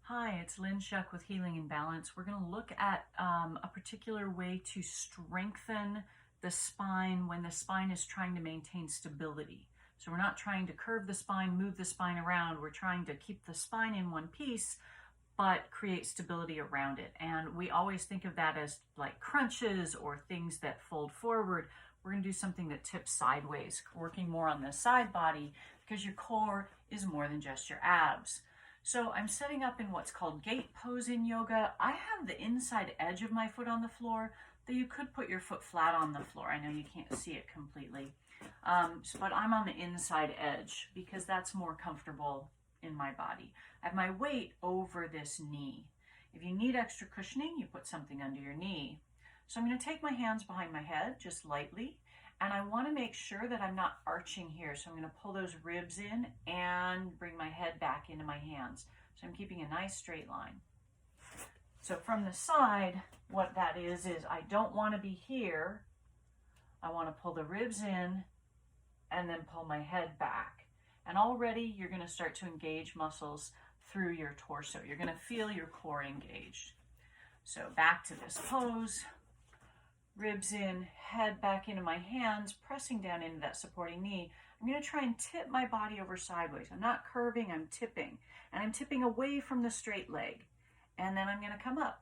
Hi, it's Lynn Shuck with Healing and Balance. We're going to look at a particular way to strengthen the spine when the spine is trying to maintain stability. So we're not trying to curve the spine, move the spine around. We're trying to keep the spine in one piece, but create stability around it. And we always think of that as like crunches or things that fold forward. We're going to do something that tips sideways, working more on the side body because your core is more than just your abs. So I'm setting up in what's called gate pose in yoga. I have the inside edge of my foot on the floor, though you could put your foot flat on the floor. I know you can't see it completely, but I'm on the inside edge because that's more comfortable in my body. I have my weight over this knee. If you need extra cushioning, you put something under your knee. So I'm going to take my hands behind my head just lightly, and I want to make sure that I'm not arching here. So I'm going to pull those ribs in and bring my head back into my hands. So I'm keeping a nice straight line. So from the side, what that is I don't want to be here. I want to pull the ribs in and then pull my head back. And already you're going to start to engage muscles through your torso. You're going to feel your core engaged. So back to this pose. Ribs in, head back into my hands, pressing down into that supporting knee. I'm going to try and tip my body over sideways. I'm not curving, I'm tipping. And I'm tipping away from the straight leg. And then I'm going to come up.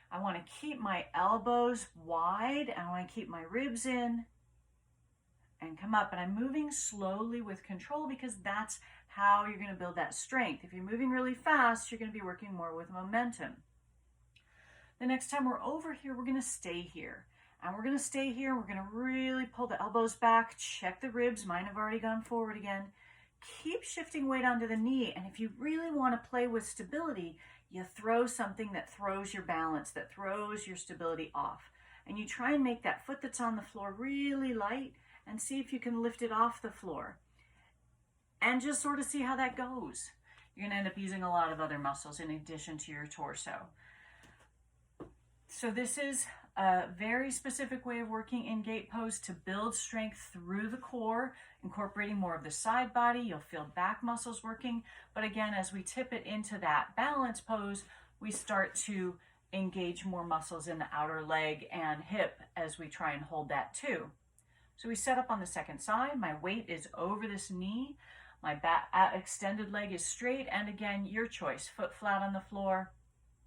I want to keep my elbows wide. I want to keep my ribs in and come up. And I'm moving slowly with control because that's how you're going to build that strength. If you're moving really fast, you're going to be working more with momentum. The next time we're over here, we're going to stay here. And we're going to stay here. We're going to really pull the elbows back, check the ribs. Mine have already gone forward again. Keep shifting weight onto the knee. And if you really want to play with stability, you throw something that throws your balance, that throws your stability off. And you try and make that foot that's on the floor really light and see if you can lift it off the floor. And just sort of see how that goes. You're going to end up using a lot of other muscles in addition to your torso. So this is a very specific way of working in gate pose to build strength through the core, incorporating more of the side body. You'll feel back muscles working. But again, as we tip it into that balance pose, we start to engage more muscles in the outer leg and hip as we try and hold that too. So we set up on the second side. My weight is over this knee. My back extended leg is straight. And again, your choice, foot flat on the floor,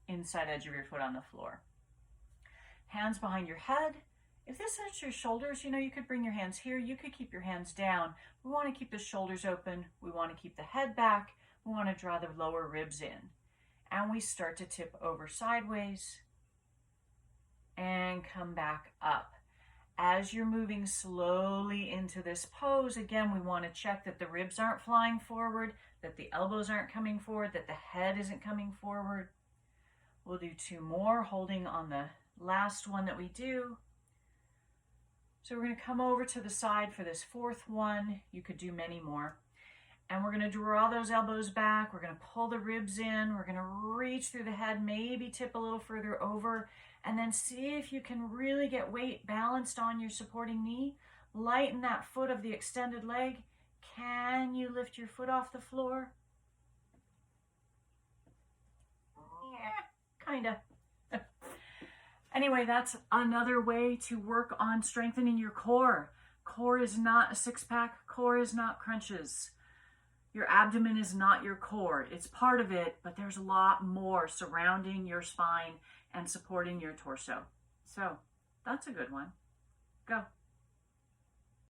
inside edge of your foot on the floor. Hands behind your head. If this hurts your shoulders, you could bring your hands here. You could keep your hands down. We want to keep the shoulders open. We want to keep the head back. We want to draw the lower ribs in. And we start to tip over sideways and come back up. As you're moving slowly into this pose, again, we want to check that the ribs aren't flying forward, that the elbows aren't coming forward, that the head isn't coming forward. We'll do two more, holding on the last one that we do. So we're going to come over to the side for this fourth one. You could do many more. And we're going to draw those elbows back. We're going to pull the ribs in. We're going to reach through the head, maybe tip a little further over, and then see if you can really get weight balanced on your supporting knee. Lighten that foot of the extended leg. Can you lift your foot off the floor? Yeah, kind of. Anyway, that's another way to work on strengthening your core. Core is not a six-pack. Core is not crunches. Your abdomen is not your core. It's part of it, but there's a lot more surrounding your spine and supporting your torso. So that's a good one. Go.